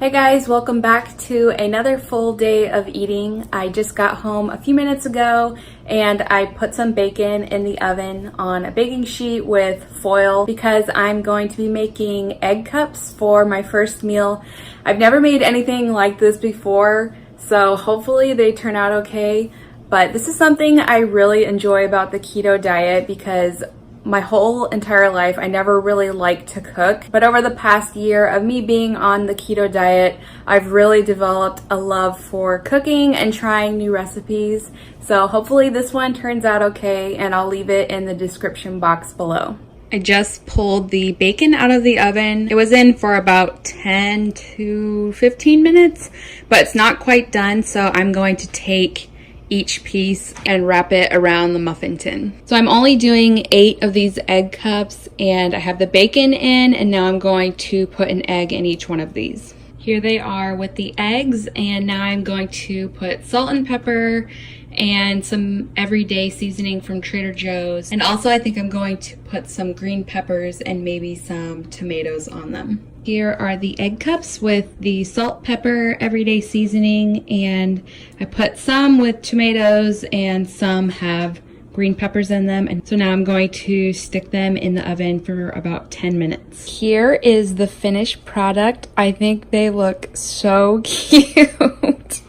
Hey guys, welcome back to another full day of eating. I just got home a few minutes ago and I put some bacon in the oven on a baking sheet with foil because I'm going to be making egg cups for my first meal. I've never made anything like this before, so hopefully they turn out okay. But this is something I really enjoy about the keto diet because my whole entire life, I never really liked to cook, but over the past year of me being on the keto diet, I've really developed a love for cooking and trying new recipes. So hopefully this one turns out okay, and I'll leave it in the description box below. I just pulled the bacon out of the oven. It was in for about 10 to 15 minutes, but it's not quite done, so I'm going to take each piece and wrap it around the muffin tin. So I'm only doing 8 of these egg cups, and I have the bacon in, and now I'm going to put an egg in each one of these. Here they are with the eggs, and now I'm going to put salt and pepper and some everyday seasoning from Trader Joe's. And also I think I'm going to put some green peppers and maybe some tomatoes on them. Here are the egg cups with the salt, pepper, everyday seasoning, and I put some with tomatoes and some have green peppers in them. And so now I'm going to stick them in the oven for about 10 minutes. Here is the finished product. I think they look so cute.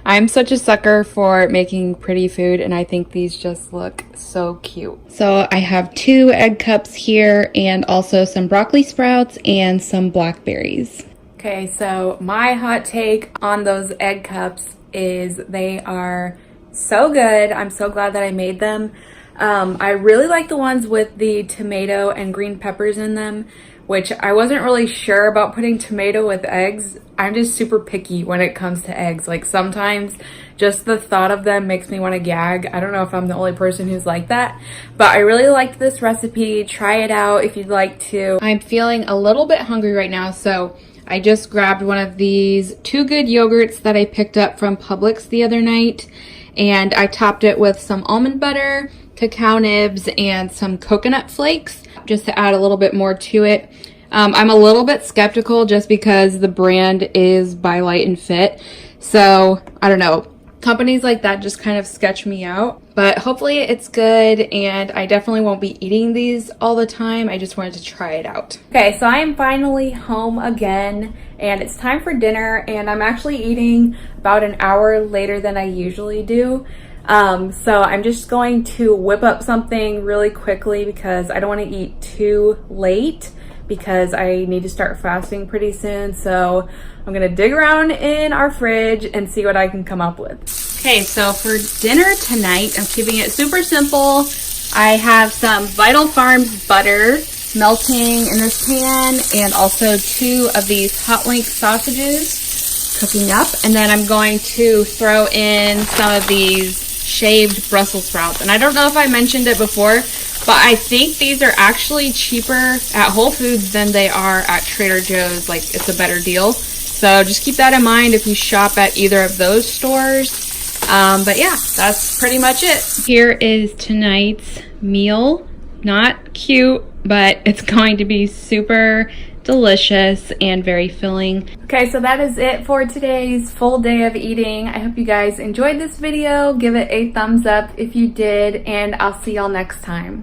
I'm such a sucker for making pretty food, and I think these just look so cute. So I have 2 egg cups here and also some broccoli sprouts and some blackberries. Okay, so my hot take on those egg cups is they are so good. I'm so glad that I made them. I really like the ones with the tomato and green peppers in them, which I wasn't really sure about putting tomato with eggs. I'm just super picky when it comes to eggs. Like sometimes just the thought of them makes me want to gag. I don't know if I'm the only person who's like that, but I really liked this recipe. Try it out if you'd like to. I'm feeling a little bit hungry right now, so I just grabbed one of these Too Good yogurts that I picked up from Publix the other night, and I topped it with some almond butter, cacao nibs, and some coconut flakes just to add a little bit more to it. I'm a little bit skeptical just because the brand is Buy Light and Fit, so I don't know. Companies like that just kind of sketch me out, but hopefully it's good, and I definitely won't be eating these all the time. I just wanted to try it out. Okay, so I am finally home again, and it's time for dinner, and I'm actually eating about an hour later than I usually do. So I'm just going to whip up something really quickly because I don't want to eat too late because I need to start fasting pretty soon. So I'm gonna dig around in our fridge and see what I can come up with. Okay, so for dinner tonight, I'm keeping it super simple. I have some Vital Farms butter melting in this pan and also 2 of these Hot Link sausages cooking up. And then I'm going to throw in some of these shaved Brussels sprouts. And I don't know if I mentioned it before, but I think these are actually cheaper at Whole Foods than they are at Trader Joe's. Like, it's a better deal. So just keep that in mind if you shop at either of those stores. But yeah, that's pretty much it. Here is tonight's meal. Not cute, but it's going to be super delicious and very filling. Okay, so that is it for today's full day of eating. I hope you guys enjoyed this video. Give it a thumbs up if you did, and I'll see y'all next time.